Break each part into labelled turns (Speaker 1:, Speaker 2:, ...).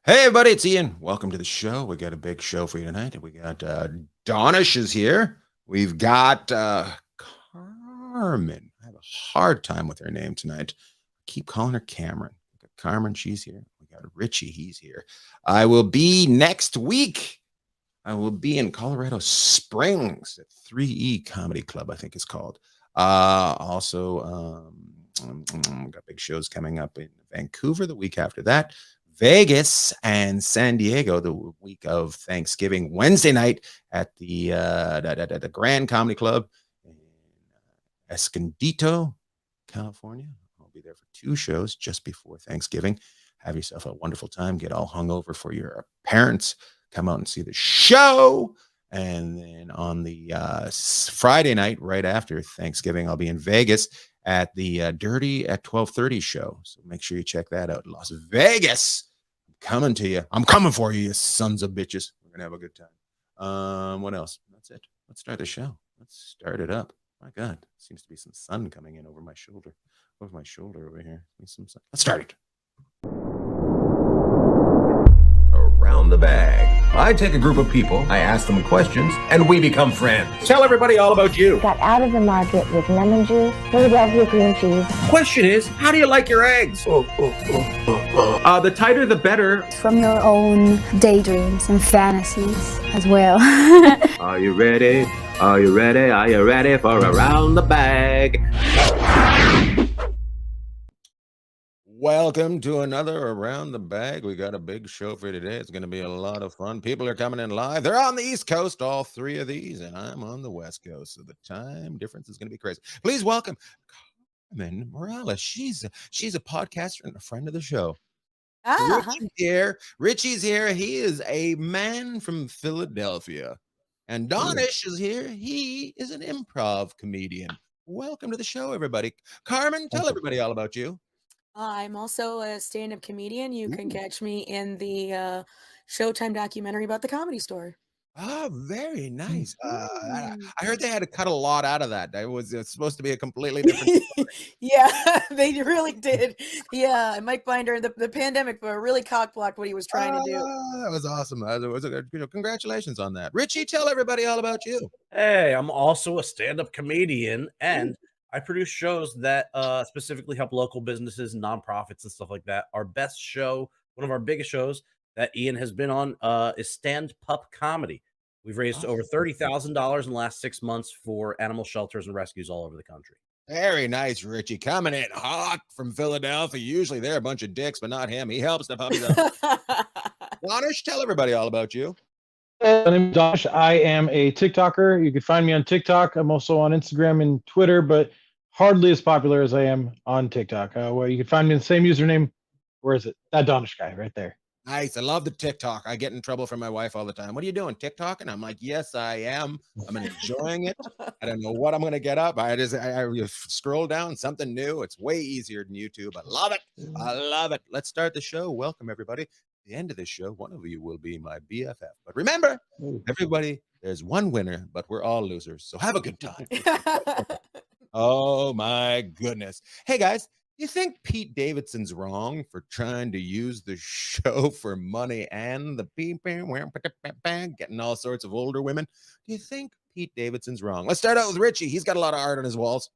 Speaker 1: Hey, everybody, it's Ian. Welcome to the show. We got a big show for you tonight. We got Danesh is here. We've got Carmen. I have a hard time with her name tonight. Keep calling her Cameron. We got Carmen, she's here. We got Richy, he's here. I will be next week. I will be in Colorado Springs at 3E Comedy Club, I think it's called. Also, got big shows coming up in Vancouver the week after that. Vegas and San Diego the week of Thanksgiving, Wednesday night at the Grand Comedy Club in Escondido, California. I'll be there for 2 shows just before Thanksgiving. Have yourself a wonderful time. Get all hungover for your parents. Come out and see the show. And then on the Friday night, right after Thanksgiving, I'll be in Vegas at the Dirty at 12:30 show. So make sure you check that out. Las Vegas. I'm coming to you. I'm coming for you, you sons of bitches. We're going to have a good time. What else? That's it. Let's start the show. Let's start it up. My God, seems to be some sun coming in over my shoulder. Over here. Some sun. Let's start it.
Speaker 2: Around the Bag. I take a group of people, I ask them questions, and we become friends.
Speaker 1: Tell everybody all about you.
Speaker 3: Got out of the market with lemon juice, Philadelphia cream cheese.
Speaker 2: Question is, how do you like your eggs? The tighter the better.
Speaker 4: From your own daydreams and fantasies as well.
Speaker 2: Are you ready? Are you ready? Are you ready for Around the Bag?
Speaker 1: Welcome to another Around the Bag. We got a big show for today. It's going to be a lot of fun. People are coming in live. They're on the East Coast, all 3 of these, and I'm on the West Coast, so the time difference is going to be crazy. Please welcome Carmen Morales. She's a podcaster and a friend of the show. Richy's here. Richy's here. He is a man from Philadelphia. And Danesh is here. He is an improv comedian. Welcome to the show, everybody. Carmen, tell everybody all about you.
Speaker 5: I'm also a stand-up comedian. You can catch me in the Showtime documentary about the Comedy Store.
Speaker 1: Oh, very nice. I heard they had to cut a lot out of that. It was supposed to be a completely different story.
Speaker 5: Yeah, they really did. Yeah, Mike Binder, the pandemic really cock-blocked what he was trying to do.
Speaker 1: That was awesome. Congratulations on that. Richy, tell everybody all about you.
Speaker 6: Hey, I'm also a stand-up comedian, and I produce shows that specifically help local businesses and nonprofits and stuff like that. Our best show, one of our biggest shows that Ian has been on, is Stand Pup Comedy. We've raised over $30,000 in the last 6 months for animal shelters and rescues all over the country.
Speaker 1: Very nice, Richy. Coming in hot from Philadelphia. Usually they're a bunch of dicks, but not him. He helps the puppies out. Danesh, tell everybody all about you.
Speaker 7: My name is Danesh. I am a TikToker. You can find me on TikTok. I'm also on Instagram and Twitter, but hardly as popular as I am on TikTok. Where you can find me the same username. Where is it? That Danesh guy right there.
Speaker 1: Nice. I love the TikTok. I get in trouble from my wife all the time. What are you doing? TikTok? And I'm like, yes, I am. I'm enjoying it. I don't know what I'm going to get up. I scroll down something new. It's way easier than YouTube. I love it. I love it. Let's start the show. Welcome, everybody. At the end of this show, one of you will be my BFF. But remember, everybody, there's one winner, but we're all losers. So have a good time. Oh, my goodness. Hey, guys. You think Pete Davidson's wrong for trying to use the show for money and the getting all sorts of older women? Do you think Pete Davidson's wrong? Let's start out with Richy. He's got a lot of art on his walls.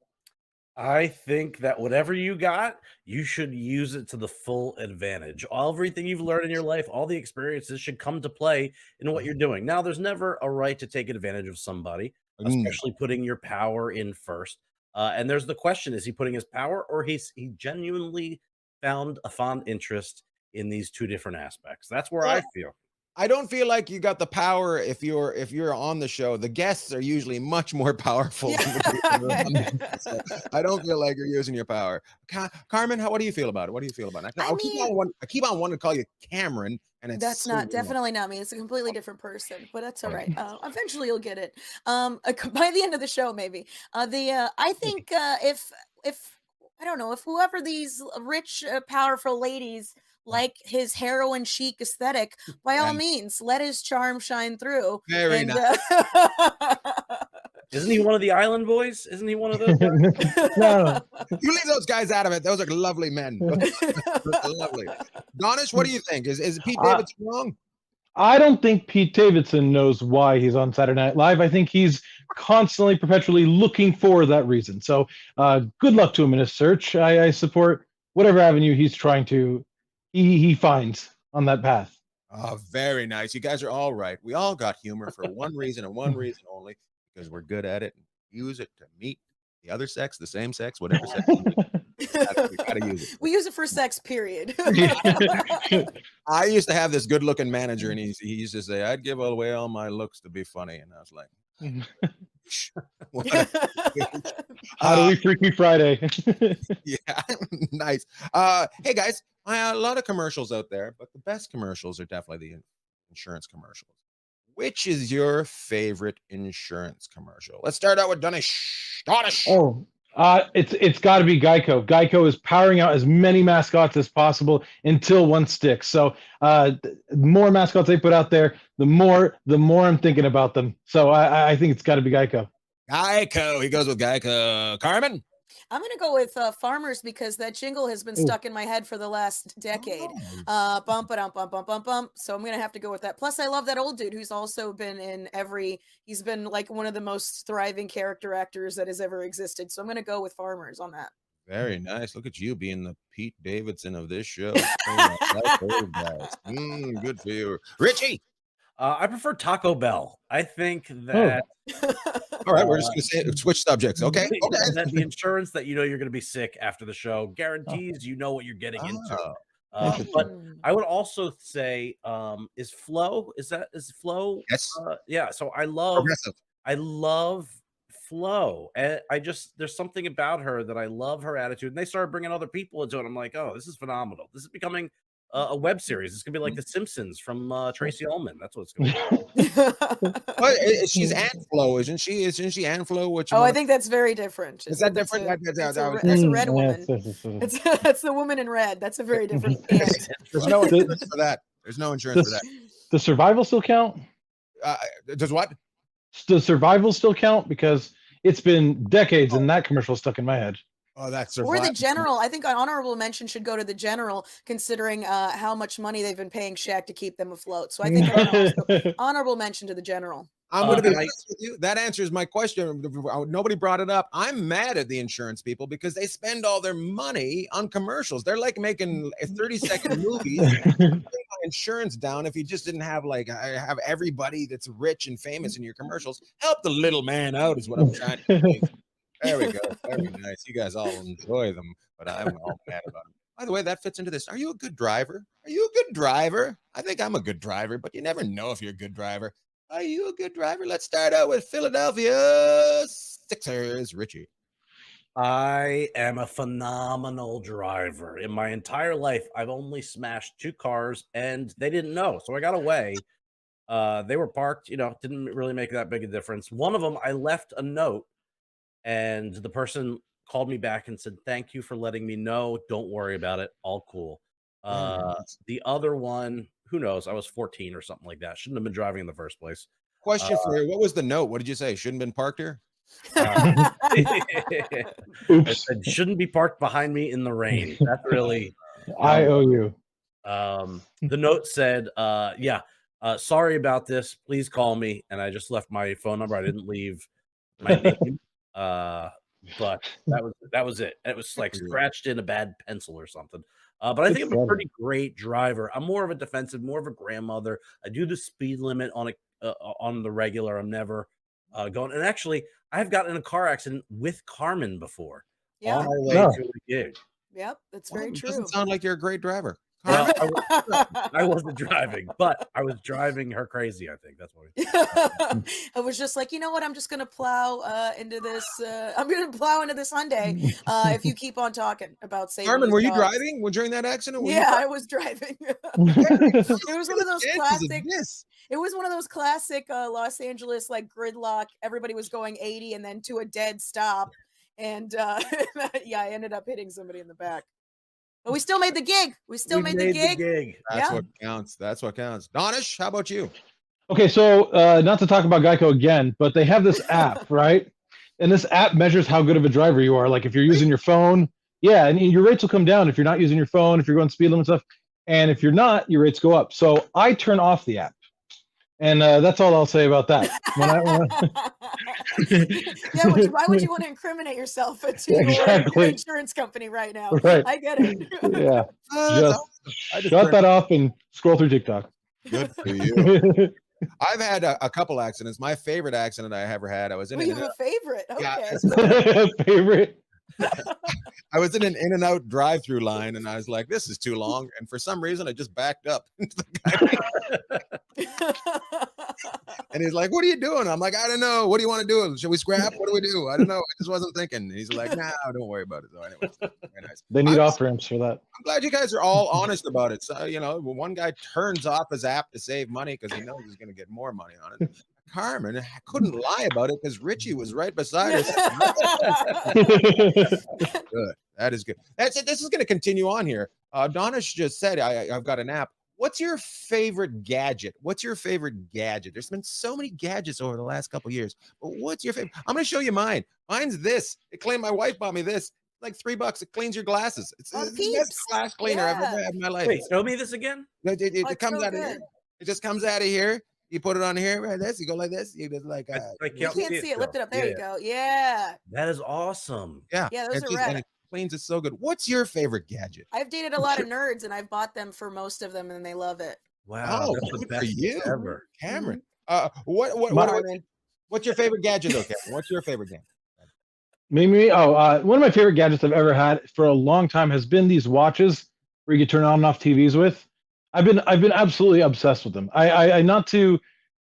Speaker 6: I think that whatever you got, you should use it to the full advantage. Everything you've learned in your life, all the experiences should come to play in what you're doing. Now, there's never a right to take advantage of somebody, especially putting your power in first. And there's the question, is he putting his power, or he genuinely found a fond interest in these 2 different aspects? That's where I feel.
Speaker 1: I don't feel like you got the power if you're on the show. The guests are usually much more powerful than the people on the show. I don't feel like you're using your power. Carmen, what do you feel about it? What do you feel about it? I keep on wanting to call you Cameron, and it's
Speaker 5: That's definitely not me. It's a completely different person, but that's all right. Eventually you'll get it. By the end of the show, maybe. I think if I don't know, if whoever these rich, powerful ladies like his heroin chic aesthetic, by all means, let his charm shine through.
Speaker 1: Very nice.
Speaker 6: Isn't he one of the Island Boys? Isn't he one of those guys?
Speaker 7: No.
Speaker 1: You leave those guys out of it. Those are lovely men. Lovely. Danesh, what do you think? Is Pete Davidson wrong?
Speaker 7: I don't think Pete Davidson knows why he's on Saturday Night Live. I think he's constantly, perpetually looking for that reason. So good luck to him in his search. I support whatever avenue he's trying to, he finds on that path.
Speaker 1: Oh, very nice. You guys are all right. We all got humor for one reason and one reason only, because we're good at it and use it to meet the other sex, the same sex, whatever sex. We gotta use it.
Speaker 5: We use it for sex, period.
Speaker 1: I used to have this good-looking manager, and he used to say, "I'd give away all my looks to be funny," and I was like,
Speaker 7: How do we Freaky Friday?
Speaker 1: yeah, nice. Hey guys, a lot of commercials out there, but the best commercials are definitely the insurance commercials. Which is your favorite insurance commercial? Let's start out with Danesh.
Speaker 7: Oh, it's got to be Geico. Geico is powering out as many mascots as possible until one sticks. So the more mascots they put out there, the more I'm thinking about them. So I think it's got to be Geico.
Speaker 1: Geico. He goes with Geico. Carmen?
Speaker 5: I'm going to go with Farmers because that jingle has been stuck in my head for the last decade. Bump, bump, bump, bump, bump, bump. So I'm going to have to go with that. Plus, I love that old dude who's also been in he's been like one of the most thriving character actors that has ever existed. So I'm going to go with Farmers on that.
Speaker 1: Very nice. Look at you being the Pete Davidson of this show. Good for you. Richie?
Speaker 6: I prefer Taco Bell. I think that.
Speaker 1: All right, we're just going to switch subjects. Okay.
Speaker 6: That the insurance that you're going to be sick after the show guarantees you know what you're getting into. But I would also say, is Flo? Is Flo?
Speaker 1: Yes.
Speaker 6: Yeah. So I love Flo. And there's something about her that I love her attitude. And they started bringing other people into it. I'm like, oh, this is phenomenal. This is becoming a web series. It's gonna be like The Simpsons from Tracy Ullman. That's what it's gonna be.
Speaker 1: Well, she's Ann Flo, isn't she? Isn't she Ann Flo?
Speaker 5: I think that's very different.
Speaker 1: Is that different?
Speaker 5: That's a red woman. That's the woman in red. That's a very different ant.
Speaker 1: There's no insurance for that. There's no insurance for that.
Speaker 7: Does survival still count?
Speaker 1: Does what?
Speaker 7: Does survival still count? Because it's been decades and that commercial stuck in my head.
Speaker 1: Oh, that's
Speaker 5: or the general. I think an honorable mention should go to the general, considering how much money they've been paying Shaq to keep them afloat. So I think honorable mention to the general.
Speaker 1: I'm going to be honest with you. That answers my question. Nobody brought it up. I'm mad at the insurance people because they spend all their money on commercials. They're like making 30-second movies. Insurance down if you just didn't have have everybody that's rich and famous in your commercials. Help the little man out is what I'm trying to do. There we go. Very nice. You guys all enjoy them, but I'm all mad about them. By the way, that fits into this. Are you a good driver? Are you a good driver? I think I'm a good driver, but you never know if you're a good driver. Are you a good driver? Let's start out with Philadelphia Sixers. Richie.
Speaker 6: I am a phenomenal driver. In my entire life, I've only smashed 2 cars, and they didn't know, so I got away. They were parked, didn't really make that big a difference. One of them, I left a note, and the person called me back and said, "Thank you for letting me know. Don't worry about it. All cool." The other one, who knows? I was 14 or something like that. Shouldn't have been driving in the first place.
Speaker 1: Question for you. What was the note? What did you say? Shouldn't have been parked here?
Speaker 6: Oops. I shouldn't be parked behind me in the rain. That's really
Speaker 7: I owe you.
Speaker 6: The note said, sorry about this. Please call me. And I just left my phone number. I didn't leave my name. But that was it. It was like scratched in a bad pencil or something. But I think I'm a pretty great driver. I'm more of a defensive, more of a grandmother. I do the speed limit on the regular. I'm never going. And actually, I've gotten in a car accident with Carmen before on our way to a gig.
Speaker 5: Yep, that's very true.
Speaker 1: Doesn't sound like you're a great driver.
Speaker 6: Well, I wasn't driving, but I was driving her crazy. I think that's what
Speaker 5: I was just like, you know what? I'm just going to plow into this. I'm going to plow into this Hyundai if you keep on talking about saving.
Speaker 1: Carmen, were you driving during that accident?
Speaker 5: I was driving. It was one of those classic. It was one of those classic Los Angeles gridlock. Everybody was going 80 and then to a dead stop, and I ended up hitting somebody in the back. But we still made the gig. We made the gig.
Speaker 1: That's what counts. That's what counts. Danesh, how about you?
Speaker 7: Okay, so not to talk about Geico again, but they have this app, right? And this app measures how good of a driver you are. Like if you're using your phone, yeah, and your rates will come down if you're not using your phone, if you're going speed limit stuff, and if you're not, your rates go up. So I turn off the app, and that's all I'll say about that.
Speaker 5: Yeah, why would you want to incriminate yourself to
Speaker 7: Exactly.
Speaker 5: your insurance company right now?
Speaker 7: Right.
Speaker 5: I get it.
Speaker 7: Yeah, just
Speaker 1: I just
Speaker 7: shut that off and scroll through TikTok.
Speaker 1: Good for you. I've had a couple accidents. My favorite accident I ever had, I was in
Speaker 5: Well, you have a favorite.
Speaker 1: Yeah.
Speaker 5: Okay.
Speaker 7: Favorite.
Speaker 1: I was in an In-N-Out drive-through line, and I was like, "This is too long." And for some reason, I just backed up into the guy. And he's like, "What are you doing?" I'm like, "I don't know. What do you want to do? Should we scrap? What do we do? I don't know. I just wasn't thinking." And he's like, "Nah, don't worry about it." So anyway, very nice.
Speaker 7: They need off ramps for that.
Speaker 1: I'm glad you guys are all honest about it. So, when one guy turns off his app to save money because he knows he's going to get more money on it. Carmen couldn't lie about it because Richie was right beside us. Good. That is good. That's it. This is going to continue on here. Danesh just said, I've got an app. What's your favorite gadget? What's your favorite gadget? There's been so many gadgets over the last couple of years. But what's your favorite? I'm going to show you mine. Mine's this. My wife bought me this. Like $3. It cleans your glasses. It's the best glass cleaner I've ever had in my life.
Speaker 6: Wait, show me this again.
Speaker 1: It comes out of here. It just comes out of here. You put it on here, right? This you go like this. You just like
Speaker 6: I
Speaker 5: you can't see it. Lift it up. There you go. Yeah.
Speaker 6: That is awesome.
Speaker 1: Yeah.
Speaker 5: Yeah, those are rad.
Speaker 1: And it cleans it so good. What's your favorite gadget?
Speaker 5: I've dated a lot of nerds, and I've bought them for most of them, and they love it.
Speaker 6: Wow, that's the
Speaker 1: good
Speaker 6: best
Speaker 1: for you,
Speaker 6: ever.
Speaker 1: Cameron.
Speaker 5: Marvin.
Speaker 1: What's your favorite gadget, though, Cameron? What's your favorite gadget?
Speaker 7: Me. One of my favorite gadgets I've ever had for a long time has been these watches where you can turn on and off TVs with. I've been absolutely obsessed with them. I not to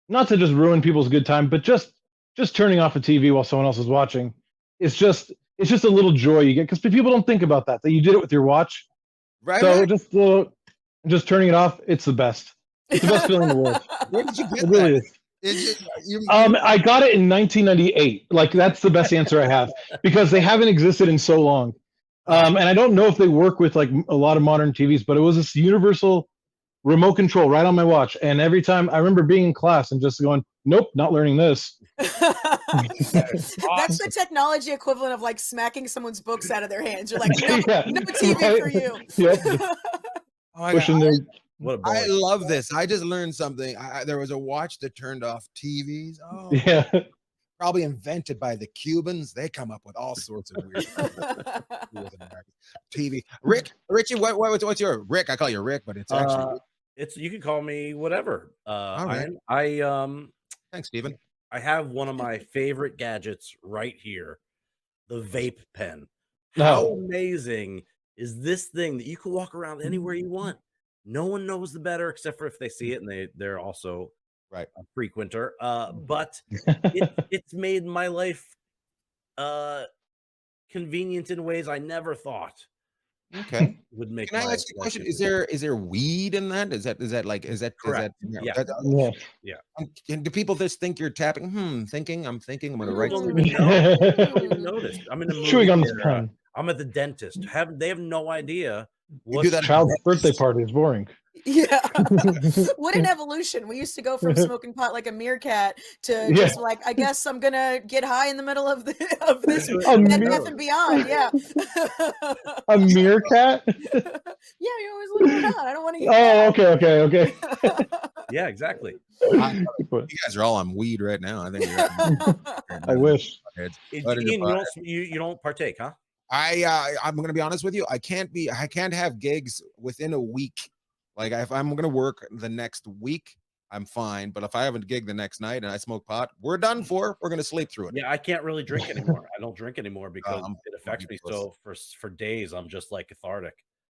Speaker 7: just ruin people's good time, but just turning off a TV while someone else is watching. It's just a little joy you get because people don't think about that you did it with your watch.
Speaker 1: Right.
Speaker 7: So just turning it off, it's the best. It's the best feeling in the world.
Speaker 1: Where did you get
Speaker 7: it really
Speaker 1: that?
Speaker 7: Is. I got it in 1998. Like that's the best answer I have because they haven't existed in so long. And I don't know if they work with like a lot of modern TVs, but it was this universal remote control right on my watch. And every time I remember being in class and just going, nope, not learning this.
Speaker 5: That's the technology equivalent of like smacking someone's books out of their hands. You're like, no, no TV for you.
Speaker 7: Yep.
Speaker 1: I love this. I just learned something. There was a watch that turned off TVs. Oh,
Speaker 7: yeah.
Speaker 1: Probably invented by the Cubans. They come up with all sorts of weird TV. Richie, what's your Rick? I call you Rick, but it's actually
Speaker 6: you can call me whatever.
Speaker 1: All right. Thanks, Steven.
Speaker 6: I have one of my favorite gadgets right here, the vape pen.
Speaker 7: No.
Speaker 6: How amazing is this thing that you can walk around anywhere you want? No one knows the better except for if they see it and they're also
Speaker 1: right
Speaker 6: a frequenter. But it's made my life convenient in ways I never thought.
Speaker 1: Okay.
Speaker 6: Would make.
Speaker 1: Can I ask you a question? Is there weed in that? Is that
Speaker 6: correct?
Speaker 1: Yeah. And do people just think you're tapping? I'm thinking. I'm gonna write.
Speaker 6: I don't even notice. I'm in the
Speaker 7: chewing on this pen.
Speaker 6: I'm at the dentist. They have no idea.
Speaker 7: What child's birthday party is boring.
Speaker 5: Yeah. What an evolution. We used to go from smoking pot like a meerkat to just like, I guess I'm gonna get high in the middle of this death and beyond. Yeah.
Speaker 7: A meerkat?
Speaker 5: Yeah, you always look around. I don't want to
Speaker 7: okay.
Speaker 6: Yeah, exactly.
Speaker 1: You guys are all on weed right now. I think
Speaker 7: I wish.
Speaker 6: You don't partake, huh?
Speaker 1: I'm gonna be honest with you. I can't have gigs within a week. Like if I'm gonna work the next week, I'm fine. But if I have a gig the next night and I smoke pot, we're done for. We're gonna sleep through it.
Speaker 6: Yeah, I can't really drink anymore. I don't drink anymore because it affects me. So for days, I'm just like cathartic.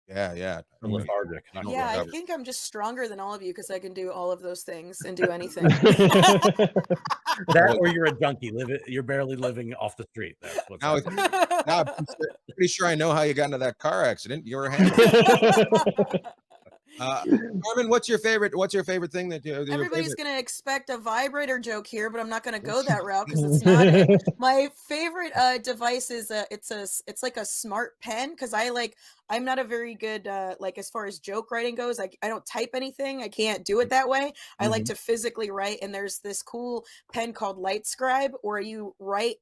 Speaker 1: Yeah.
Speaker 6: I'm lethargic.
Speaker 5: Yeah, I think I'm just stronger than all of you because I can do all of those things and do anything.
Speaker 6: That or you're a junkie. You're barely living off the street. That's what's
Speaker 1: now I'm pretty sure I know how you got into that car accident. You were handling. Carmen, what's your favorite thing that
Speaker 5: Everybody's gonna expect a vibrator joke here, but I'm not gonna go that route because it's not it. My favorite device is it's like a smart pen because I'm not a very good like as far as joke writing goes. I don't type anything. I can't do it that way. I like to physically write, and there's this cool pen called Light Scribe where you write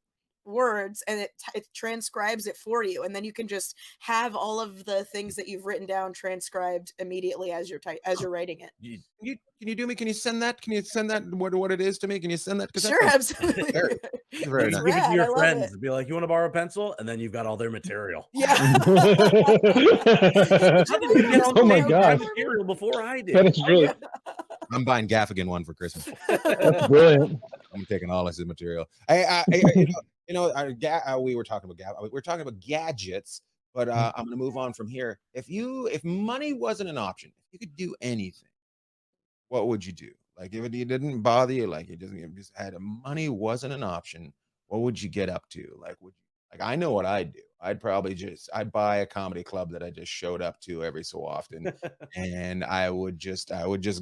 Speaker 5: words and it transcribes it for you, and then you can just have all of the things that you've written down transcribed immediately as you're writing it.
Speaker 1: Can you send that what it is to me? Can you send that?
Speaker 5: Sure, absolutely.
Speaker 1: Very
Speaker 6: Give
Speaker 1: nice.
Speaker 6: it to your
Speaker 5: I love
Speaker 6: friends.
Speaker 5: it.
Speaker 6: Be like, you want to borrow a pencil? And then you've got all their material.
Speaker 5: Yeah.
Speaker 6: How did you get all
Speaker 7: Oh my
Speaker 6: the
Speaker 7: gosh.
Speaker 6: material before I did?
Speaker 7: That is brilliant.
Speaker 1: I'm buying Gaffigan one for Christmas.
Speaker 7: That's brilliant.
Speaker 1: I'm taking all his material. We were talking about gadgets, but I'm going to move on from here. If money wasn't an option, if you could do anything, what would you do? Like if it didn't bother you, like you just had money wasn't an option, what would you get up to? Like I know what I'd do. I'd buy a comedy club that I just showed up to every so often, and I would just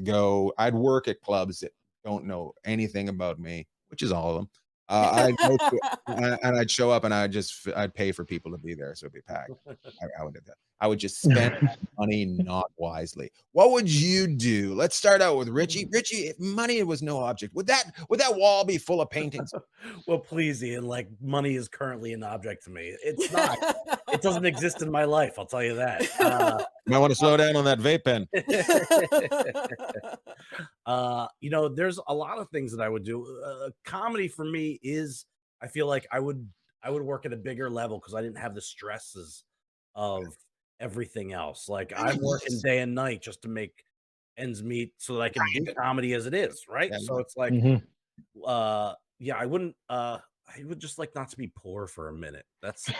Speaker 1: go. I'd work at clubs that don't know anything about me, which is all of them. I'd go and I'd show up and I'd pay for people to be there, so it'd be packed. I would do that. I would just spend money not wisely. What would you do? Let's start out with Richy. Richy, if money was no object, would that wall be full of paintings?
Speaker 6: Well, please, Ian. Like money is currently an object to me. It's not. It doesn't exist in my life. I'll tell you that.
Speaker 1: You might want to slow down on that vape pen.
Speaker 6: There's a lot of things that I would do. Comedy for me is, I feel like I would work at a bigger level because I didn't have the stresses of everything else. Like I'm working day and night just to make ends meet so that I can do comedy as it is, right?
Speaker 1: Yeah.
Speaker 6: So it's like, I wouldn't. I would just like not to be poor for a minute. That's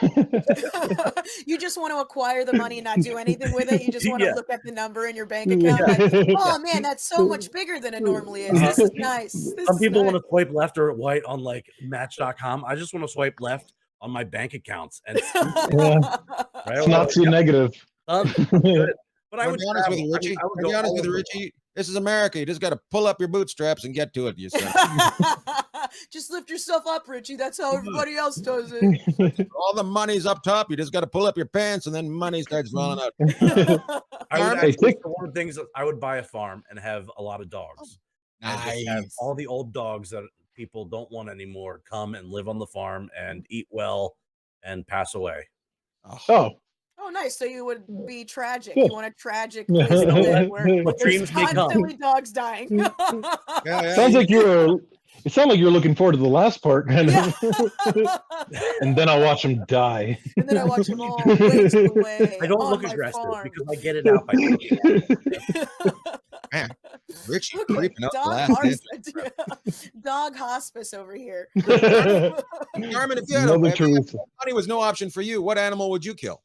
Speaker 5: You just want to acquire the money and not do anything with it. You just want to look at the number in your bank account. Like, oh man, that's so much bigger than it normally is. This is nice.
Speaker 6: Some people want to swipe left or right on like Match.com. I just want to swipe left on my bank accounts and
Speaker 7: It's not too negative.
Speaker 6: But I would
Speaker 1: be honest with you, Richy. I'll be honest with you, Richy. This is America. You just got to pull up your bootstraps and get to it. You said.
Speaker 5: Just lift yourself up, Richy. That's how everybody else does it.
Speaker 1: All the money's up top. You just got to pull up your pants, and then money starts rolling out.
Speaker 6: I would actually, one of the things that I would buy a farm and have a lot of dogs.
Speaker 1: Nice.
Speaker 6: Have all the old dogs that people don't want anymore come and live on the farm and eat well and pass away.
Speaker 5: Oh, nice. So you would be tragic.
Speaker 7: Cool.
Speaker 5: You want a tragic place to live where there's
Speaker 6: dreams may come.
Speaker 5: constantly dogs dying.
Speaker 7: Sounds like it sounds like you're looking forward to the last part, kind of. And then I'll watch them die.
Speaker 5: And then I watch them all waste away.
Speaker 6: I don't
Speaker 5: on
Speaker 6: look
Speaker 5: my
Speaker 6: aggressive
Speaker 5: farm.
Speaker 6: because I get it out by
Speaker 1: Man, Richy creeping up
Speaker 5: Dog hospice over here.
Speaker 1: Carmen, if you had money was no option for you, what animal would you kill?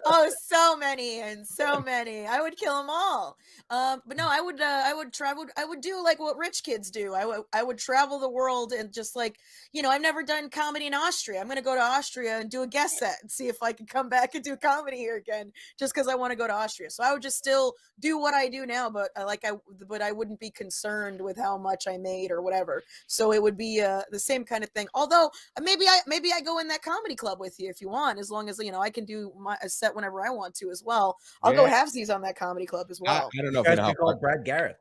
Speaker 5: Oh, so many and so many. I would kill them all. But no, I would travel. I would do like what rich kids do. I would travel the world and just like, I've never done comedy in Austria. I'm going to go to Austria and do a guest set and see if I can come back and do comedy here again, just because I want to go to Austria. So I would just still do what I do now, but I wouldn't be concerned with how much I made or whatever. So it would be the same kind of thing. Although maybe I go in that comedy club with you if you want, as long as I can do a set whenever I want to as well. I'll go halvesies on that comedy club as well.
Speaker 1: I don't know if
Speaker 6: you
Speaker 1: you know how
Speaker 6: Brad Garrett.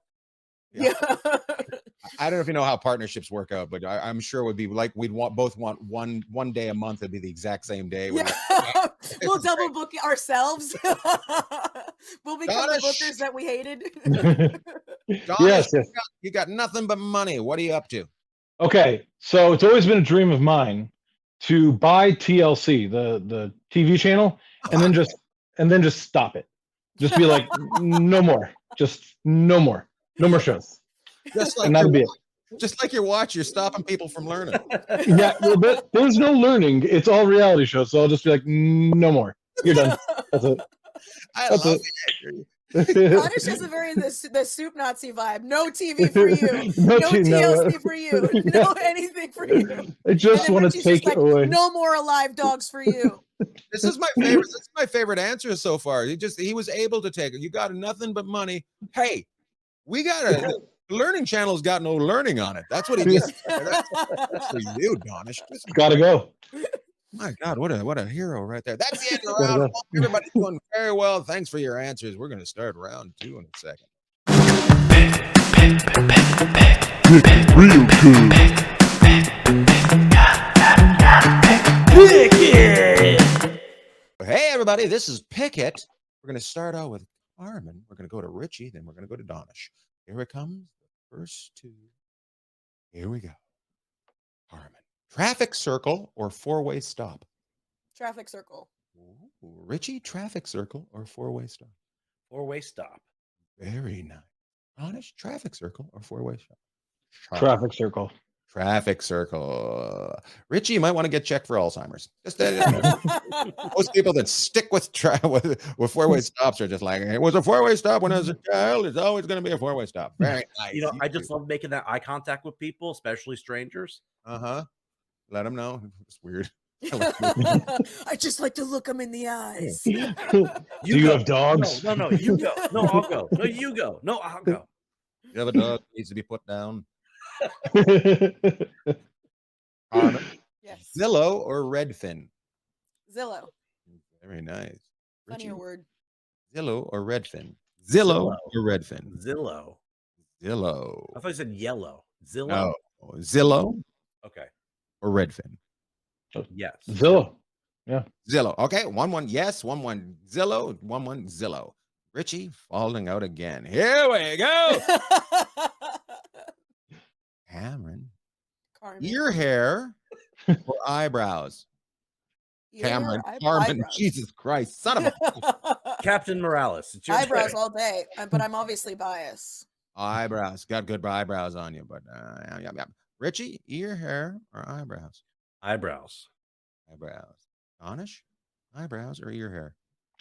Speaker 5: Yeah.
Speaker 1: I don't know if you know how partnerships work out, but I'm sure it would be like we'd both want one day a month. It'd be the exact same day.
Speaker 5: Yeah. We'll double book ourselves. We'll become the bookers that we hated.
Speaker 7: Yes.
Speaker 1: You got nothing but money. What are you up to?
Speaker 7: Okay, so it's always been a dream of mine to buy TLC, the TV channel, and then just stop it. Just be like, no more. Just no more. No more shows. And that'll be it.
Speaker 1: Just like your watch, you're stopping people from learning.
Speaker 7: Yeah, but there's no learning. It's all reality shows. So I'll just be like, no more. You're done. That's it.
Speaker 1: That's it.
Speaker 5: Danesh has a very the soup Nazi vibe. No TV for you. No TLC for you. No anything for you.
Speaker 7: I just want to take it away.
Speaker 5: No more alive dogs for you.
Speaker 1: This is my favorite. This is my favorite answer so far. He was able to take it. You got nothing but money. Hey, we got the Learning Channel's got no learning on it. That's what he just. That's for you, Danesh.
Speaker 7: Gotta go.
Speaker 1: My God, what a hero right there. That's the end of round one. Everybody's doing very well. Thanks for your answers. We're going to start round 2 in a second. Real cool. Hey, everybody, this is Pickett. We're going to start out with Carmen. We're going to go to Richie, then we're going to go to Danesh. Here it comes, the first 2. Here we go. Carmen. Traffic circle or 4-way stop?
Speaker 5: Traffic circle.
Speaker 1: Ooh, Richie, traffic circle or 4-way stop?
Speaker 6: 4-way stop.
Speaker 1: Very nice. Danesh, traffic circle or 4-way stop?
Speaker 7: Traffic circle.
Speaker 1: Traffic circle. Richie, you might want to get checked for Alzheimer's. Just most people that stick with 4-way stops are just like, it was a 4-way stop when I was a child. It's always going to be a 4-way stop. Very nice.
Speaker 6: You know, I just love making that eye contact with people, especially strangers.
Speaker 1: Let them know. It's weird.
Speaker 5: I just like to look them in the eyes.
Speaker 7: Do you have dogs?
Speaker 6: No, you go. No, I'll go. No, you go. No, I'll go.
Speaker 1: You have a dog that needs to be put down. Carmen.
Speaker 5: Yes.
Speaker 1: Zillow or Redfin?
Speaker 5: Zillow.
Speaker 1: Very nice.
Speaker 5: Funnier word.
Speaker 1: Zillow or Redfin? Zillow or Redfin?
Speaker 6: Zillow.
Speaker 1: Zillow.
Speaker 6: I thought you said yellow. Zillow.
Speaker 1: Oh, Zillow
Speaker 6: Okay.
Speaker 1: or Redfin?
Speaker 6: Yes.
Speaker 7: Zillow. Yeah.
Speaker 1: Zillow. Okay. 1-1. Yes. 1-1. Zillow. 1-1. Zillow. Richie falling out again. Here we go. Cameron.
Speaker 5: Carmen.
Speaker 1: Ear hair or eyebrows? Cameron. Carmen.
Speaker 5: Eyebrows.
Speaker 1: Jesus Christ. Son of a.
Speaker 6: Captain Morales. It's your
Speaker 5: Eyebrows
Speaker 6: turn.
Speaker 5: all day, but I'm obviously biased.
Speaker 1: Eyebrows. Got good eyebrows on you, but yeah. Richie, ear hair or eyebrows?
Speaker 6: Eyebrows.
Speaker 1: Eyebrows. Danesh, eyebrows or ear hair?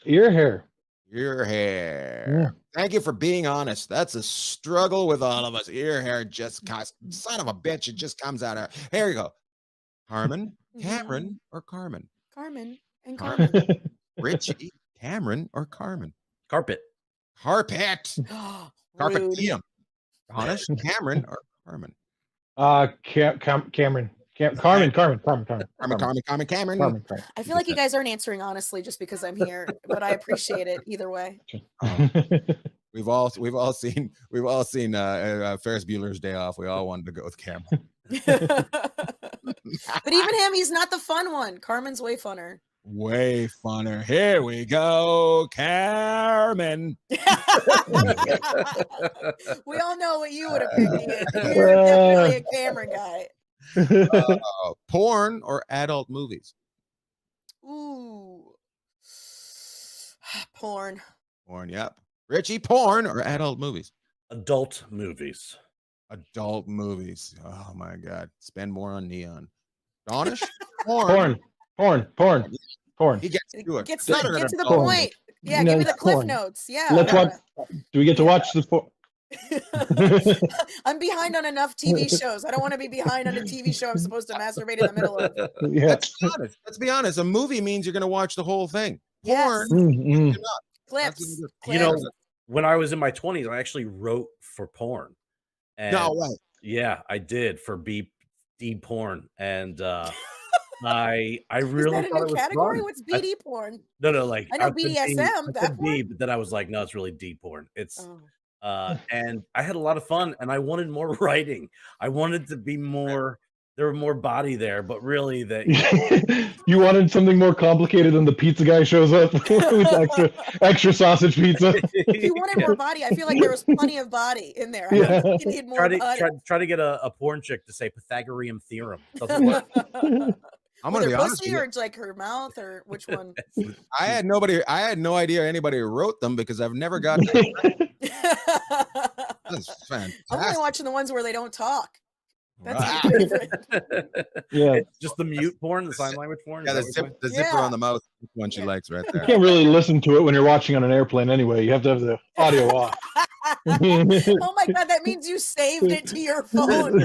Speaker 7: Ear hair.
Speaker 1: Ear hair. Thank you for being honest. That's a struggle with all of us. Ear hair just son of a bitch. It just comes out. Here you go. Carmen, Cameron, or Carmen?
Speaker 5: Carmen and Carmen.
Speaker 1: Richie, Cameron, or Carmen?
Speaker 6: Carpet.
Speaker 1: Carpet. Carpet
Speaker 5: Rude.
Speaker 1: diem. Danesh, Cameron, or Carmen?
Speaker 7: Cameron. Carmen.
Speaker 5: I feel like you guys aren't answering honestly just because I'm here, but I appreciate it either way.
Speaker 1: We've all seen Ferris Bueller's Day Off. We all wanted to go with Cameron.
Speaker 5: But even him, he's not the fun one. Carmen's way funner.
Speaker 1: Way funner. Here we go, Carmen.
Speaker 5: We all know what you would have picked. You're definitely a Cameron guy.
Speaker 1: Porn or adult movies?
Speaker 5: Ooh. Porn.
Speaker 1: Porn, yep. Richie, porn or adult movies?
Speaker 6: Adult movies.
Speaker 1: Adult movies. Oh my God. Spend more on neon. Danesh? Porn.
Speaker 7: Porn.
Speaker 1: He gets to it.
Speaker 5: Get to the point. Yeah, give me the cliff notes. Yeah.
Speaker 7: Let's watch. Do we get to watch the
Speaker 5: I'm behind on enough TV shows. I don't want to be behind on a TV show I'm supposed to masturbate in the middle of.
Speaker 7: Yeah.
Speaker 1: Let's be honest. A movie means you're going to watch the whole thing.
Speaker 5: Yes.
Speaker 1: Porn.
Speaker 5: Clips.
Speaker 6: You know, when I was in my 20s, I actually wrote for porn. And
Speaker 1: No way.
Speaker 6: Yeah, I did for D porn. And I really
Speaker 5: Is that a
Speaker 6: thought
Speaker 5: new
Speaker 6: it was
Speaker 5: category?
Speaker 6: fun.
Speaker 5: What's BD porn?
Speaker 6: No, like
Speaker 5: I know
Speaker 6: said
Speaker 5: BDSM,
Speaker 6: I
Speaker 5: that
Speaker 6: said
Speaker 5: porn?
Speaker 6: but then I was like, no, it's really D porn. It's
Speaker 5: Oh.
Speaker 6: and I had a lot of fun, and I wanted more writing. I wanted to be more. There were more body there, but really, that
Speaker 7: you wanted something more complicated than the pizza guy shows up with extra sausage pizza.
Speaker 5: If you wanted more body, I feel like there was plenty of body in there. I
Speaker 7: Yeah.
Speaker 5: don't think you need more body.
Speaker 6: try to get a porn chick to say Pythagorean theorem. Doesn't work.
Speaker 1: I'm
Speaker 5: With
Speaker 1: going to be
Speaker 5: her
Speaker 1: honest
Speaker 5: pussy
Speaker 1: with
Speaker 5: or
Speaker 1: you.
Speaker 5: like her mouth or which one?
Speaker 1: I had no idea anybody wrote them because I've never got. That's fantastic.
Speaker 5: I'm only watching the ones where they don't talk. That's
Speaker 1: Wow.
Speaker 5: my favorite.
Speaker 7: Yeah.
Speaker 6: It's just the mute porn, the sign language porn.
Speaker 1: Yeah,
Speaker 6: Is that what you're
Speaker 1: the zipper
Speaker 5: Yeah.
Speaker 1: on the mouth. Which one she likes right
Speaker 7: You
Speaker 1: there.
Speaker 7: can't really listen to it when you're watching on an airplane anyway. You have to have the audio off.
Speaker 5: Oh my God, that means you saved it to your phone.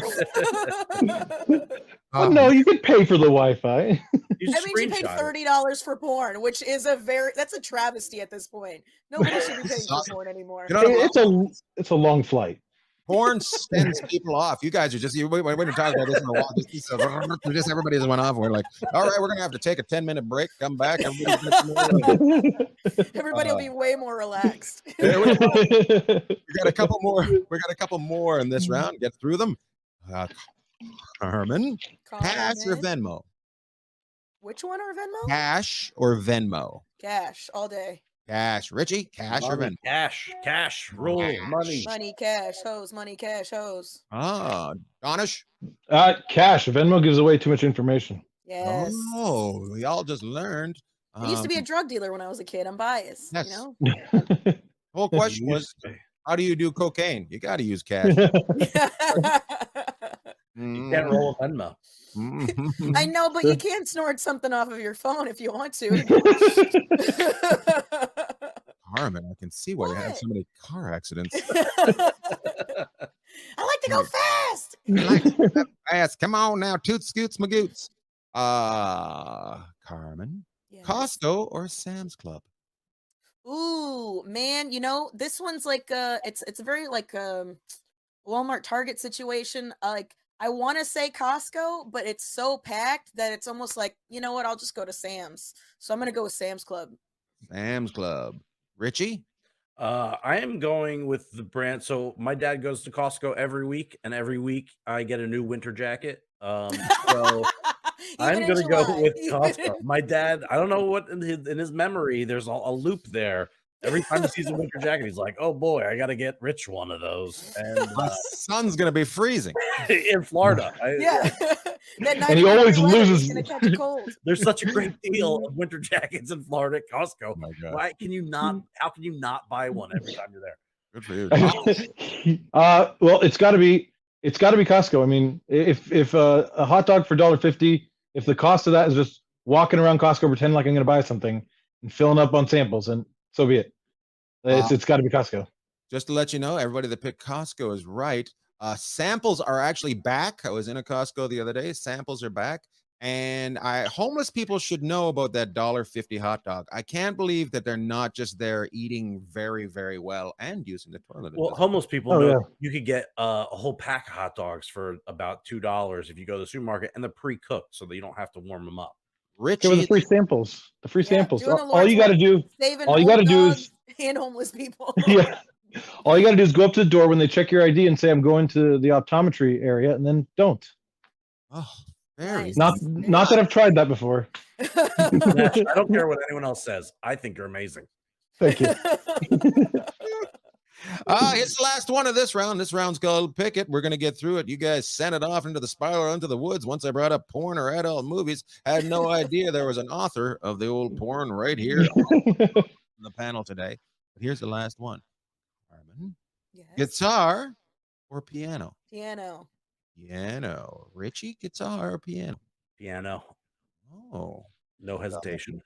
Speaker 7: Oh, no, you could pay for the Wi-Fi.
Speaker 6: You
Speaker 5: That means you paid
Speaker 6: screenshot it.
Speaker 5: $30 for porn, which is that's a travesty at this point. Nobody should be paying for
Speaker 1: Sucks.
Speaker 5: porn anymore.
Speaker 1: You know,
Speaker 7: It's a long flight.
Speaker 1: porn sends people off. You guys are just we've been talking about this for a while. Just everybody just went off. We're like, all right, we're gonna have to take a 10-minute break, come back,
Speaker 5: Everybody will be way more relaxed.
Speaker 1: There we go. We got a couple more. We got a couple more in this round. Get through them. Carmen, cash or Venmo?
Speaker 5: Which one or Venmo?
Speaker 1: Cash or Venmo?
Speaker 5: Cash all day.
Speaker 1: Cash. Richie, cash or Venmo?
Speaker 6: Cash, roll, money.
Speaker 5: Money, cash, hose, money, cash, hose.
Speaker 1: Ah, Danesh?
Speaker 7: Cash. Venmo gives away too much information.
Speaker 5: Yes.
Speaker 1: Oh, we all just learned.
Speaker 5: I used to be a drug dealer when I was a kid. I'm biased.
Speaker 1: Yes.
Speaker 5: You
Speaker 1: The whole question was, how do you do cocaine? You got to use cash.
Speaker 5: know?
Speaker 6: You can't roll a Venmo.
Speaker 5: I know, but you can snort something off of your phone if you want to.
Speaker 1: Carmen, I can see why you had so many car accidents.
Speaker 5: I like to go fast.
Speaker 1: Fast. Come on now, toots, scoots, magoots. Carmen,
Speaker 5: Yes.
Speaker 1: Costco or Sam's Club?
Speaker 5: Ooh, man, this one's like it's a very like Walmart Target situation. Like I want to say Costco, but it's so packed that it's almost like, you know what, I'll just go to Sam's. So I'm gonna go with Sam's Club.
Speaker 1: Sam's Club. Richie?
Speaker 6: I am going with the brand. So my dad goes to Costco every week, and every week I get a new winter jacket. So I'm
Speaker 5: Even in
Speaker 6: gonna go
Speaker 5: July.
Speaker 6: with
Speaker 5: Even
Speaker 6: Costco. My dad, I don't know what in his memory, there's a loop there. Every time he sees a winter jacket, he's like, "Oh boy, I got to get Rich one of those." And
Speaker 1: My son's going to be freezing.
Speaker 6: in Florida,
Speaker 5: Yeah. That
Speaker 7: And he always
Speaker 5: 90-degree weather,
Speaker 7: loses.
Speaker 5: he's gonna catch a cold.
Speaker 6: there's such a great deal of winter jackets in Florida at Costco.
Speaker 1: Oh my God.
Speaker 6: Why can you not? How can you not buy one every time you're there?
Speaker 1: Good for you.
Speaker 7: Well, it's got to be Costco. I mean, if a hot dog for $1.50, if the cost of that is just walking around Costco pretending like I'm going to buy something and filling up on samples, and so be it. It's got to be Costco.
Speaker 1: Just to let you know, everybody that picked Costco is right. Samples are actually back. I was in a Costco the other day. Samples are back. And homeless people should know about that $1.50 hot dog. I can't believe that they're not just there eating very, very well and using the toilet.
Speaker 6: Well, homeless people
Speaker 7: Oh,
Speaker 6: know
Speaker 7: yeah.
Speaker 6: you could get a whole pack of hot dogs for about $2 if you go to the supermarket, and they're pre-cooked, so that you don't have to warm them up.
Speaker 1: Richie,
Speaker 7: Okay, with the free samples. The free
Speaker 5: Yeah,
Speaker 7: samples.
Speaker 5: doing the
Speaker 7: All you got to
Speaker 5: Lord's
Speaker 7: do,
Speaker 5: Saving
Speaker 7: all you
Speaker 5: old
Speaker 7: gotta do
Speaker 5: dogs
Speaker 7: is-
Speaker 5: and homeless people.
Speaker 7: yeah. All you got to do is go up to the door when they check your ID and say, "I'm going to the optometry area," and then don't.
Speaker 1: oh, very
Speaker 5: Nice.
Speaker 7: Not that I've tried that before.
Speaker 6: Nash, I don't care what anyone else says. I think you're amazing.
Speaker 7: Thank you.
Speaker 1: It's the last one of this round. This round's called Pick It. We're going to get through it. You guys sent it off into the spiral, into the woods. Once I brought up porn or adult movies, I had no idea there was an author of the old porn right here on the panel today. But here's the last one. Carmen,
Speaker 5: Yes.
Speaker 1: guitar or piano?
Speaker 5: Piano.
Speaker 1: Piano. Richie, guitar or piano?
Speaker 6: Piano,
Speaker 1: Oh,
Speaker 6: no hesitation.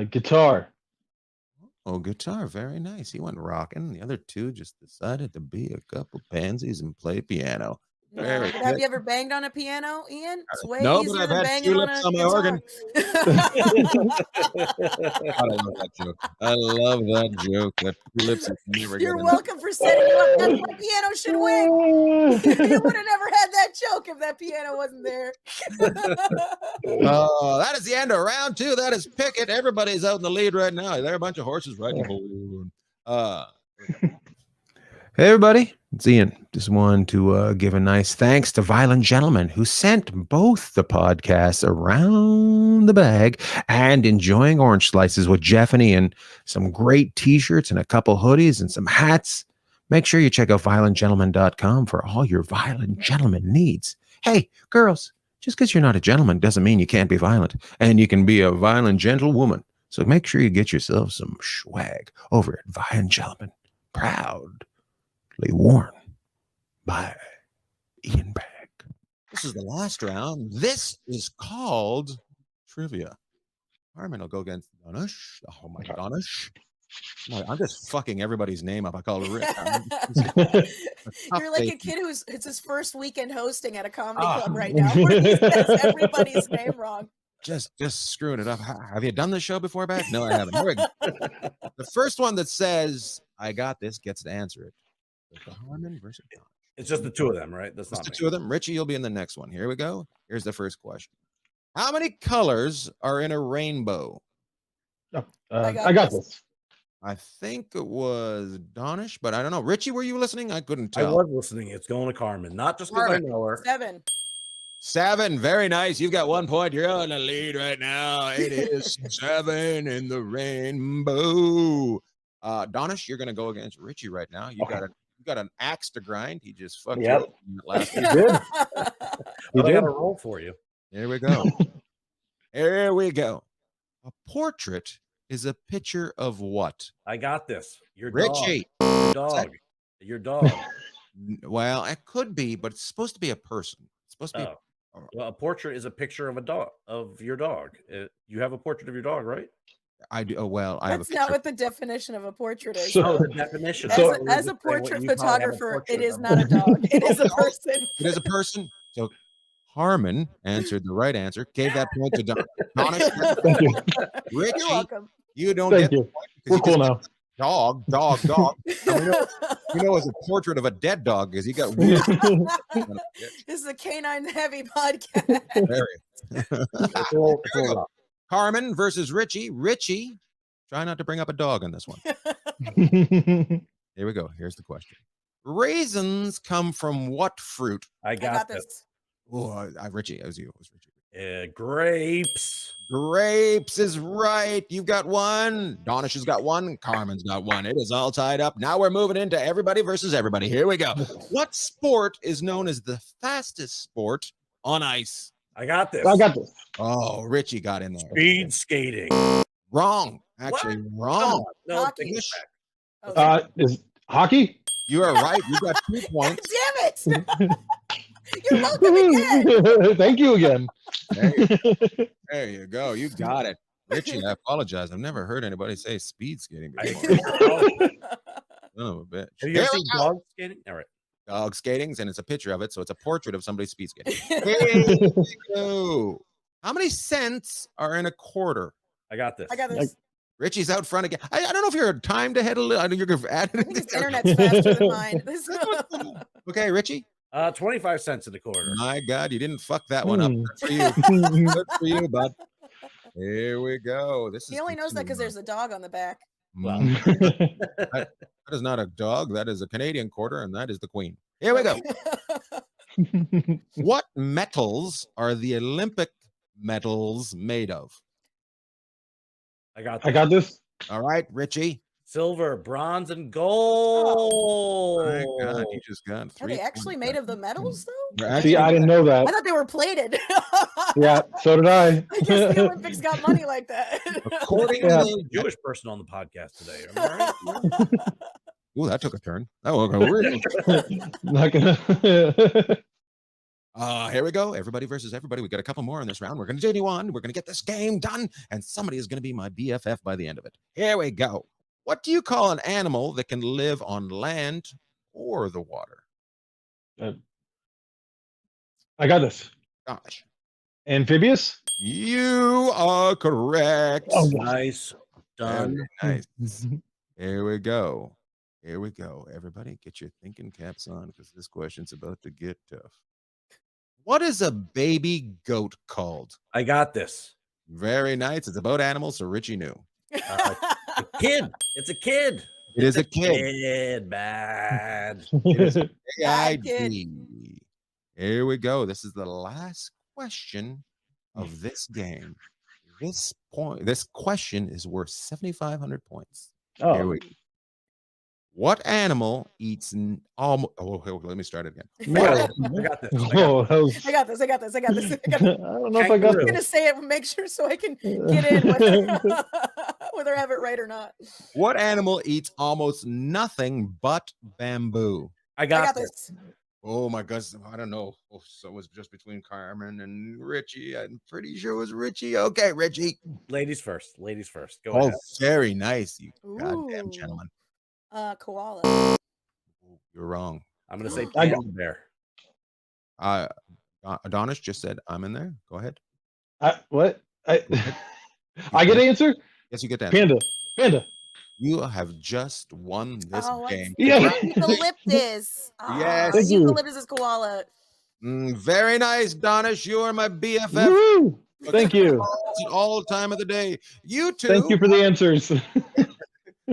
Speaker 7: Guitar.
Speaker 1: oh, guitar. Very nice. He went rocking. The other two just decided to be a couple pansies and play piano.
Speaker 5: No,
Speaker 1: Very
Speaker 5: but have
Speaker 1: good.
Speaker 5: you ever banged on a piano, Ian? It's way
Speaker 1: No, but
Speaker 5: easier
Speaker 1: I've
Speaker 5: than
Speaker 1: had
Speaker 5: banging
Speaker 1: tulips on my
Speaker 5: guitar.
Speaker 1: organ. I love that joke. I love that joke. That tulips is never
Speaker 5: You're
Speaker 1: gonna-
Speaker 5: welcome for setting you up. That's why piano should win. You would have never had that joke if that piano wasn't there.
Speaker 1: That is the end of round two. That is Pick It. Everybody's out in the lead right now. There are a bunch of horses riding. Hey, everybody. It's Ian. Just wanted to give a nice thanks to Violent Gentleman who sent both the podcasts Around the Bag and Enjoying Orange Slices with Jeff and Ian. Some great t-shirts and a couple hoodies and some hats. Make sure you check out violentgentleman.com for all your Violent Gentleman needs. Hey, girls, just because you're not a gentleman doesn't mean you can't be violent. And you can be a violent gentlewoman. So make sure you get yourself some swag over at Violent Gentleman. Proudly worn by Ian Bagg. This is the last round. This is called Trivia. Carmen will go against Danesh. Oh my Danesh. I'm just fucking everybody's name up. I call it Rick.
Speaker 5: You're like a kid it's his first weekend hosting at a comedy club right now, where he says everybody's name wrong.
Speaker 1: Just screwing it up. Have you done this show before, Beth? No, I haven't. Here we go. The first one that says I got this gets to answer it. Carmen versus Danesh.
Speaker 6: It's just the two of them, right? That's
Speaker 1: Just
Speaker 6: not
Speaker 1: the
Speaker 6: me.
Speaker 1: two of them. Richie, you'll be in the next one. Here we go. Here's the first question. How many colors are in a rainbow?
Speaker 7: I got this.
Speaker 1: I think it was Danesh, but I don't know. Richie, were you listening? I couldn't
Speaker 6: I
Speaker 1: tell.
Speaker 6: was listening. It's going to Carmen, not just because I know her.
Speaker 5: 7.
Speaker 1: 7. Very nice. You've got 1 point. You're on the lead right now. It is 7 in the rainbow. Danesh, you're going to go against Richie right now. You got an axe to grind. He just fucked you up in that last
Speaker 7: He did.
Speaker 6: I got a roll for you.
Speaker 1: Here we go. Here we go. A portrait is a picture of what?
Speaker 6: I got this. Your
Speaker 1: Richie.
Speaker 6: dog. Your dog.
Speaker 1: Well, it could be, but it's supposed to be a person. It's supposed to be.
Speaker 6: Well, a portrait is a picture of a dog, of your dog. You have a portrait of your dog, right?
Speaker 1: I do. Oh, well, I have a
Speaker 5: That's not what the definition of a portrait is.
Speaker 7: So-
Speaker 6: The definition.
Speaker 5: As a portrait photographer, it is not a dog. It is a person.
Speaker 1: It is a person. So Carmen answered the right answer. Gave that point to Danesh.
Speaker 7: Thank you.
Speaker 1: Richie,
Speaker 5: You're welcome.
Speaker 1: you don't
Speaker 7: Thank
Speaker 1: get
Speaker 7: you.
Speaker 1: the point because
Speaker 7: We're
Speaker 1: you
Speaker 7: cool
Speaker 1: just
Speaker 7: now.
Speaker 1: Dog. You know, it's a portrait of a dead dog because he got weird.
Speaker 5: This is a canine heavy podcast.
Speaker 1: Very. Carmen versus Richie. Richie, try not to bring up a dog in this one. Here we go. Here's the question. Raisins come from what fruit?
Speaker 6: I got this.
Speaker 1: Oh, Richie, it was you. It was Richie.
Speaker 6: Grapes.
Speaker 1: Grapes is right. You've got 1. Danesh has got 1. Carmen's got 1. It is all tied up. Now we're moving into everybody versus everybody. Here we go. What sport is known as the fastest sport on ice?
Speaker 6: I got this.
Speaker 7: I got this.
Speaker 1: Oh, Richie got in there.
Speaker 6: Speed skating.
Speaker 1: Wrong. Actually, wrong.
Speaker 6: No,
Speaker 5: Hockey.
Speaker 6: take it back.
Speaker 7: Is hockey?
Speaker 1: You are right. You got 2 points.
Speaker 5: Damn it! You're welcome again.
Speaker 7: Thank you again.
Speaker 1: There you go. You got it. Richie, I apologize. I've never heard anybody say speed skating before. Son of a bitch.
Speaker 6: Have you
Speaker 1: Here
Speaker 6: ever
Speaker 1: we
Speaker 6: seen
Speaker 1: go.
Speaker 6: dog skating? All right.
Speaker 1: Dog skatings, and it's a picture of it, so it's a portrait of somebody speed skating. Here we go. How many cents are in a quarter?
Speaker 6: I got this.
Speaker 5: I got this.
Speaker 1: Richie's out front again. I don't know if you're timed ahead a little. I think you're going to add
Speaker 5: I think his internet's faster than mine.
Speaker 1: Okay, Richie.
Speaker 6: 25 cents in the quarter.
Speaker 1: My God, you didn't fuck that one up. Good for you. Good for you, bud. Here we go. This
Speaker 5: He
Speaker 1: is
Speaker 5: only knows that because there's a dog on the back.
Speaker 6: Well,
Speaker 1: that is not a dog. That is a Canadian quarter, and that is the Queen. Here we go. What metals are the Olympic medals made of?
Speaker 6: I got this.
Speaker 7: I got this.
Speaker 1: All right, Richie.
Speaker 6: Silver, bronze, and gold.
Speaker 1: My God, you just got
Speaker 5: Are
Speaker 1: 3
Speaker 5: they actually made of the metals, though?
Speaker 1: They're
Speaker 7: See,
Speaker 1: actually-
Speaker 7: I didn't know that.
Speaker 5: I thought they were plated.
Speaker 7: Yeah, so did I.
Speaker 5: I guess the Olympics got money like that.
Speaker 1: According
Speaker 7: Yeah.
Speaker 1: to
Speaker 6: Jewish person on the podcast today. Am I right?
Speaker 1: Ooh, that took a turn. That was really.
Speaker 7: Not gonna.
Speaker 1: Here we go. Everybody versus everybody. We got a couple more in this round. We're going to continue on. We're going to get this game done, and somebody is going to be my BFF by the end of it. Here we go. What do you call an animal that can live on land or the water?
Speaker 7: I got this.
Speaker 1: Gosh,
Speaker 7: Amphibious?
Speaker 1: you are correct.
Speaker 7: Oh,
Speaker 6: Nice. Done.
Speaker 1: Very nice. Here we go. Here we go. Everybody, get your thinking caps on because this question's about to get tough. What is a baby goat called?
Speaker 6: I got this.
Speaker 1: Very nice. It's about animals, so Richie knew.
Speaker 6: A kid. It's a kid.
Speaker 1: It is a kid.
Speaker 6: Kid, bad.
Speaker 5: Bad kid.
Speaker 1: AID. Here we go. This is the last question of this game. This question is worth 7,500 points. Here
Speaker 7: Oh,
Speaker 1: we go. What animal eats almost? Let me start it again.
Speaker 7: no.
Speaker 6: I got this.
Speaker 7: Oh, that was-
Speaker 5: I got this. I got this. I got this. I got
Speaker 7: I
Speaker 5: this.
Speaker 7: don't know if I got
Speaker 5: I'm
Speaker 6: Kangaroo.
Speaker 5: gonna say it. Make sure so I can get in whether I have it right or not.
Speaker 1: What animal eats almost nothing but bamboo?
Speaker 6: I
Speaker 5: I
Speaker 6: got
Speaker 5: got
Speaker 6: this.
Speaker 5: this.
Speaker 1: Oh my gosh, I don't know. Oh, so it was just between Carmen and Richie. I'm pretty sure it was Richie. Okay, Richie.
Speaker 6: Ladies first. Ladies first. Go
Speaker 1: Oh,
Speaker 6: ahead.
Speaker 1: very nice, you goddamn
Speaker 5: Ooh.
Speaker 1: gentleman.
Speaker 5: Koala.
Speaker 1: Oh, you're wrong.
Speaker 6: I'm gonna say
Speaker 7: I got-
Speaker 6: panda bear.
Speaker 1: Adonis just said I'm in there. Go ahead.
Speaker 7: What?
Speaker 1: Go ahead.
Speaker 7: I get to answer?
Speaker 1: Yes, you get to answer.
Speaker 7: Panda.
Speaker 1: You have just won this game.
Speaker 7: Yeah.
Speaker 5: Eucalyptus.
Speaker 1: Yes.
Speaker 7: Thank you.
Speaker 5: Eucalyptus is koala.
Speaker 1: Very nice, Donish. You are my BFF.
Speaker 7: Woo! Thank you.
Speaker 1: At all time of the day. You two.
Speaker 7: Thank you for the answers.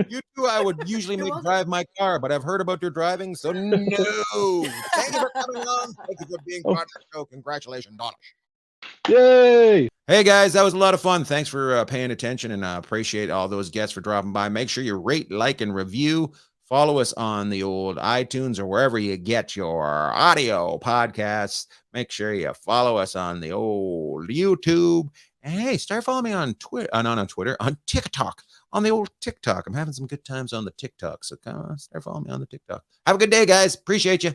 Speaker 1: You two, I would usually
Speaker 5: You're
Speaker 1: make
Speaker 5: welcome.
Speaker 1: drive my car, but I've heard about your driving, so no. Thank you for coming on. Thank you for being part of the show. Congratulations, Donish.
Speaker 7: Yay!
Speaker 1: Hey guys, that was a lot of fun. Thanks for paying attention, and appreciate all those guests for dropping by. Make sure you rate, like, and review. Follow us on the old iTunes or wherever you get your audio podcasts. Make sure you follow us on the old YouTube. And hey, start following me on Twitter, not on Twitter, on TikTok, on the old TikTok. I'm having some good times on the TikTok, so come on, start following me on the TikTok. Have a good day, guys. Appreciate you.